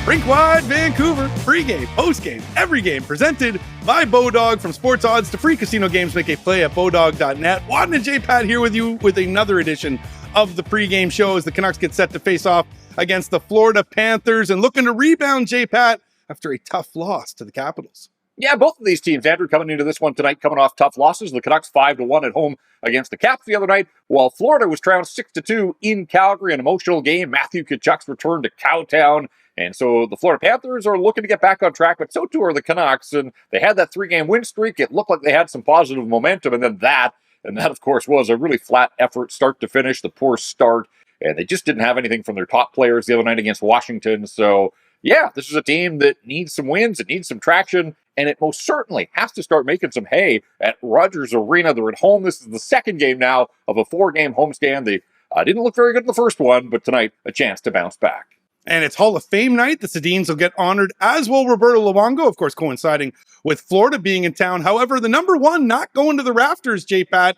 Rink Wide Vancouver, pregame, postgame, every game, presented by Bodog. From sports odds to free casino games, make a play at bodog.net. Wadden and JPat here with you with another edition of the pregame show as the Canucks get set to face off against the Florida Panthers and looking to rebound, JPat, after a tough loss to the Capitals. Yeah, both of these teams, Andrew, coming into this one tonight, coming off tough losses. The Canucks 5-1 at home against the Caps the other night, while Florida was trounced 6-2 in Calgary, an emotional game. Matthew Tkachuk's return to Cowtown. And so the Florida Panthers are looking to get back on track, but so too are the Canucks. And they had that 3-game win streak. It looked like they had some positive momentum, and then that, of course, was a really flat effort, start to finish, the poor start. And they just didn't have anything from their top players the other night against Washington. So, yeah, this is a team that needs some wins, it needs some traction, and it most certainly has to start making some hay at Rogers Arena. They're at home. This is the second game now of a 4-game homestand. They didn't look very good in the first one, but tonight, a chance to bounce back. And it's Hall of Fame night. The Sedins will get honored, as will Roberto Luongo, of course, coinciding with Florida being in town. However, the number one not going to the rafters, JPat,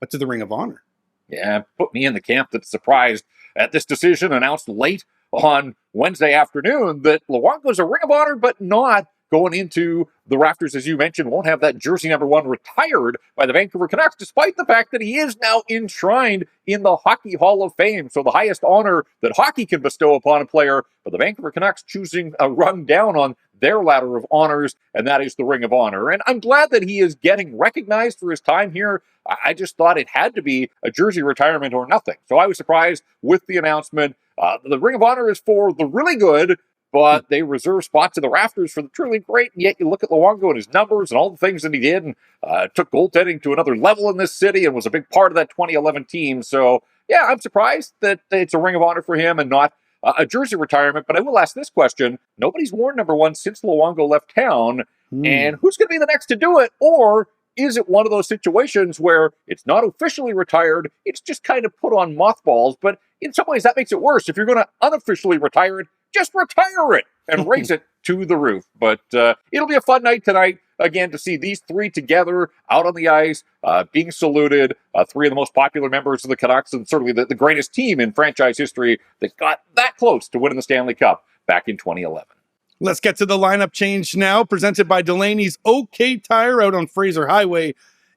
but to the Ring of Honor. Yeah, put me in the camp that's surprised at this decision announced late on Wednesday afternoon that Luongo's a Ring of Honor, but not going into the rafters, as you mentioned, won't have that jersey number 1 retired by the Vancouver Canucks, despite the fact that he is now enshrined in the Hockey Hall of Fame. So the highest honor that hockey can bestow upon a player, but the Vancouver Canucks choosing a rung down on their ladder of honors, and that is the Ring of Honor. And I'm glad that he is getting recognized for his time here. I just thought it had to be a jersey retirement or nothing. So I was surprised with the announcement. The Ring of Honor is for the really good, but they reserve spots in the rafters for the truly great. And yet you look at Luongo and his numbers and all the things that he did, and took goaltending to another level in this city and was a big part of that 2011 team. So, yeah, I'm surprised that it's a Ring of Honor for him and not a jersey retirement. But I will ask this question. Nobody's worn number 1 since Luongo left town. And who's going to be the next to do it? Or is it one of those situations where it's not officially retired, it's just kind of put on mothballs? But in some ways, that makes it worse. If you're going to unofficially retire it, just retire it and raise it to the roof. But it'll be a fun night tonight, again, to see these three together out on the ice, being saluted, 3 of the most popular members of the Canucks, and certainly the greatest team in franchise history that got that close to winning the Stanley Cup back in 2011. Let's get to the lineup change now, presented by Delaney's OK Tire out on Fraser Highway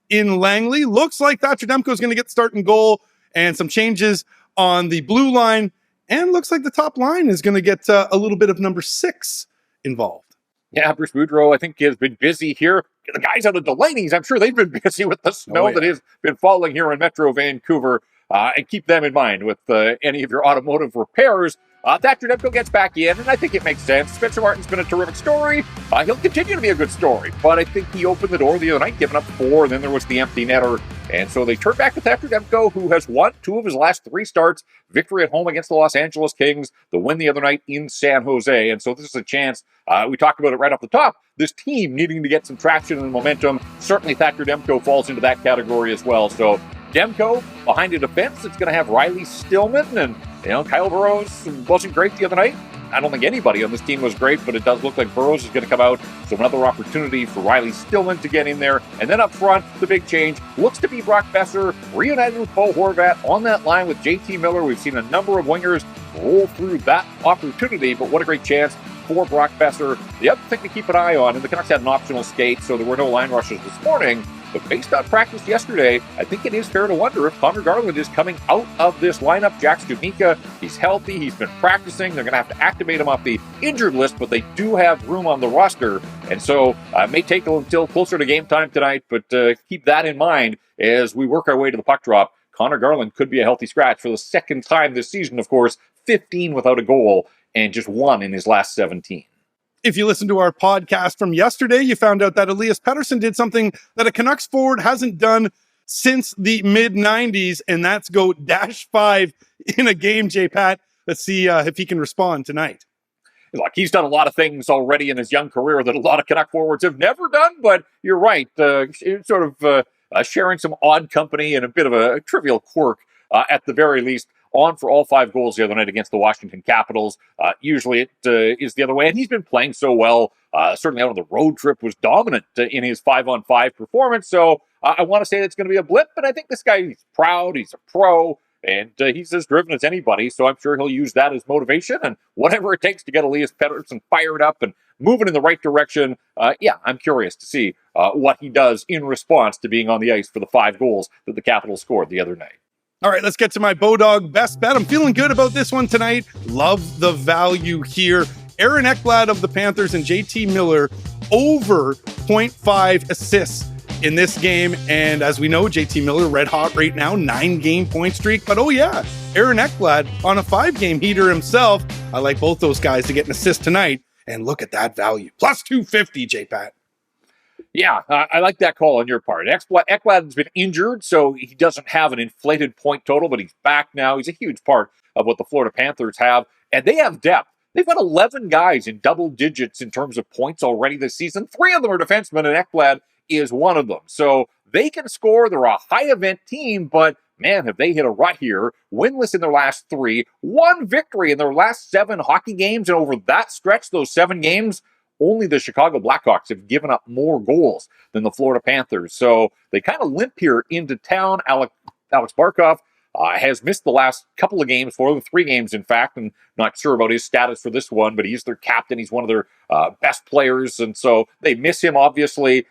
in Langley. Looks like Thatcher Demko is going to get the start in goal, and some changes on the blue line. And looks like the top line is going to get a little bit of number 6 involved. Yeah, Bruce Boudreau, I think, has been busy here. The guys out of Delaney's, I'm sure they've been busy with the snow that has been falling here in Metro Vancouver. And keep them in mind with any of your automotive repairs. Thatcher Demko gets back in, and I think it makes sense. Spencer Martin's been a terrific story. He'll continue to be a good story, but I think he opened the door the other night, giving up 4, and then there was the empty netter. And so they turned back to Thatcher Demko, who has won 2 of his last 3 starts. Victory at home against the Los Angeles Kings, the win the other night in San Jose. And so this is a chance, we talked about it right off the top, this team needing to get some traction and momentum. Certainly Thatcher Demko falls into that category as well. So Demko behind a defense that's going to have Riley Stillman, and Kyle Burroughs wasn't great the other night. I don't think anybody on this team was great, but it does look like Burroughs is going to come out. So another opportunity for Riley Stillman to get in there. And then up front, the big change looks to be Brock Besser, reunited with Bo Horvat on that line with JT Miller. We've seen a number of wingers roll through that opportunity, but what a great chance for Brock Besser. The other thing to keep an eye on, and the Canucks had an optional skate, so there were no line rushes this morning. But based on practice yesterday, I think it is fair to wonder if Connor Garland is coming out of this lineup. Jack Studnicka, he's healthy, he's been practicing. They're going to have to activate him off the injured list, but they do have room on the roster. And so it may take until closer to game time tonight, but keep that in mind as we work our way to the puck drop. Connor Garland could be a healthy scratch for the second time this season, of course, 15 without a goal and just 1 in his last 17. If you listened to our podcast from yesterday, you found out that Elias Pettersson did something that a Canucks forward hasn't done since the mid-90s, and that's go -5 in a game, JPat. Let's see if he can respond tonight. Look, he's done a lot of things already in his young career that a lot of Canuck forwards have never done, but you're right. Sharing some odd company and a bit of a trivial quirk at the very least. On for all 5 goals the other night against the Washington Capitals. Usually it is the other way, and he's been playing so well. Certainly out on the road trip was dominant in his 5-on-5 performance. So I want to say that's going to be a blip, but I think this guy, he's proud, he's a pro. And he's as driven as anybody, so I'm sure he'll use that as motivation and whatever it takes to get Elias Pettersson fired up and moving in the right direction. I'm curious to see what he does in response to being on the ice for the 5 goals that the Capitals scored the other night. All right, let's get to my Bodog Best Bet. I'm feeling good about this one tonight. Love the value here. Aaron Ekblad of the Panthers and JT Miller over 0.5 assists in this game. And as we know, JT Miller red hot right now, 9-game point streak. But Aaron Ekblad on a 5-game heater himself. I like both those guys to get an assist tonight. And look at that value. Plus 250, JPat. Yeah, I like that call on your part. Ekblad has been injured, so he doesn't have an inflated point total, but he's back now. He's a huge part of what the Florida Panthers have, and they have depth. They've got 11 guys in double digits in terms of points already this season. 3 of them are defensemen, and Ekblad is one of them. So they can score. They're a high-event team, but man, have they hit a rut here. Winless in their last 3, 1 victory in their last 7 hockey games, and over that stretch, those 7 games, only the Chicago Blackhawks have given up more goals than the Florida Panthers. So they kind of limp here into town. Alex Barkov has missed the last couple of games for them, 3 games, in fact. I'm not sure about his status for this one, but he's their captain. He's one of their best players, and so they miss him, obviously.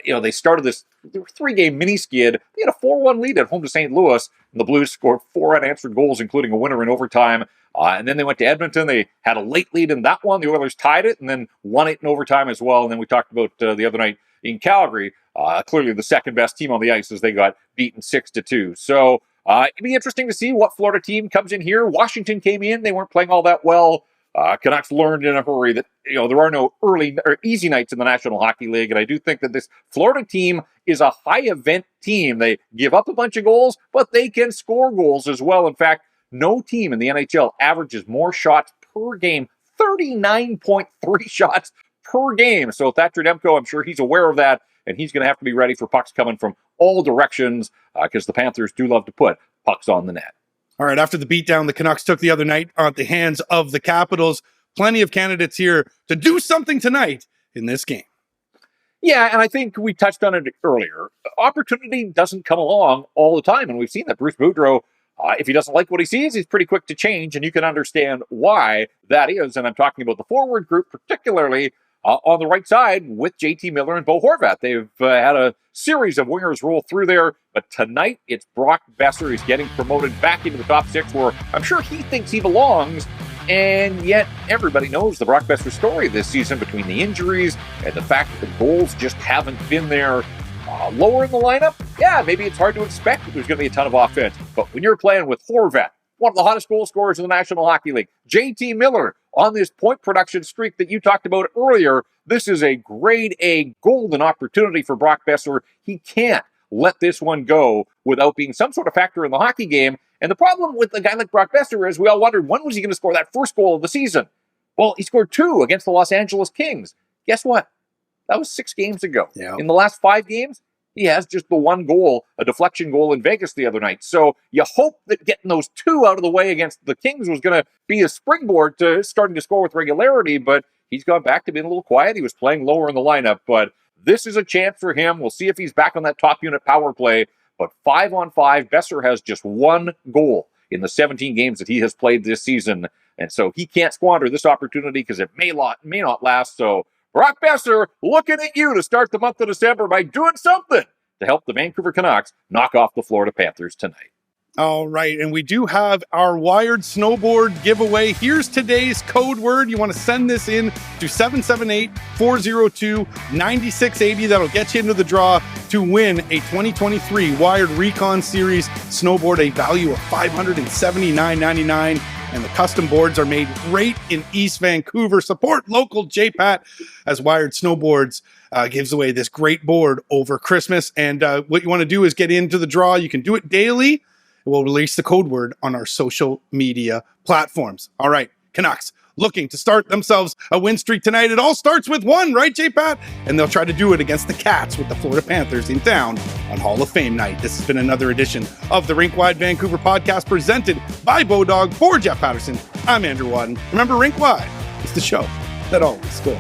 They started this 3-game mini skid. They had a 4-1 lead at home to St. Louis, and the Blues scored 4 unanswered goals, including a winner in overtime. And then they went to Edmonton. They had a late lead in that one. The Oilers tied it and then won it in overtime as well. And then we talked about the other night in Calgary, clearly the second best team on the ice as they got beaten 6-2. So it'd be interesting to see what Florida team comes in here. Washington came in. They weren't playing all that well. Canucks learned in a hurry that there are no early or easy nights in the National Hockey League, and I do think that this Florida team is a high-event team. They give up a bunch of goals, but they can score goals as well. In fact, no team in the NHL averages more shots per game, 39.3 shots per game. So Thatcher Demko, I'm sure he's aware of that, and he's going to have to be ready for pucks coming from all directions because the Panthers do love to put pucks on the net. All right, after the beatdown the Canucks took the other night at the hands of the Capitals, plenty of candidates here to do something tonight in this game. Yeah, and I think we touched on it earlier. Opportunity doesn't come along all the time, and we've seen that Bruce Boudreau, if he doesn't like what he sees, he's pretty quick to change, and you can understand why that is. And I'm talking about the forward group, particularly on the right side with JT Miller and Bo Horvat. They've had a series of wingers roll through there, but tonight it's Brock Boeser who's getting promoted back into the top 6 where I'm sure he thinks he belongs. And yet everybody knows the Brock Boeser story this season between the injuries and the fact that the goals just haven't been there. Lower in the lineup, yeah, maybe it's hard to expect that there's going to be a ton of offense. But when you're playing with Horvat, one of the hottest goal scorers in the National Hockey League, JT Miller on this point production streak that you talked about earlier, this is a grade A golden opportunity for Brock Boeser. He can't let this one go without being some sort of factor in the hockey game. And the problem with a guy like Brock Boeser is we all wondered, when was he going to score that first goal of the season? Well, he scored 2 against the Los Angeles Kings. Guess what? That was 6 games ago. Yeah. In the last 5 games, he has just the 1 goal, a deflection goal in Vegas the other night. So you hope that getting those 2 out of the way against the Kings was going to be a springboard to starting to score with regularity, but he's gone back to being a little quiet. He was playing lower in the lineup, but this is a chance for him. We'll see if he's back on that top unit power play, but 5-on-5, Boeser has just 1 goal in the 17 games that he has played this season, and so he can't squander this opportunity because it may not last. So Brock Boeser looking at you to start the month of December by doing something to help the Vancouver Canucks knock off the Florida Panthers tonight. All right, and we do have our Wired Snowboard giveaway. Here's today's code word. You want to send this in to 778-402-9680. That'll get you into the draw to win a 2023 Wired Recon Series snowboard, a value of $579.99. And the custom boards are made right in East Vancouver. Support local JPat as Wired Snowboards gives away this great board over Christmas. And what you want to do is get into the draw. You can do it daily. We'll release the code word on our social media platforms. All right, Canucks looking to start themselves a win streak tonight. It all starts with 1, right, JPat? And they'll try to do it against the Cats with the Florida Panthers in town on Hall of Fame night. This has been another edition of the Rink Wide Vancouver podcast presented by Bodog for Jeff Patterson. I'm Andrew Wadden. Remember, Rink Wide is the show that always scores.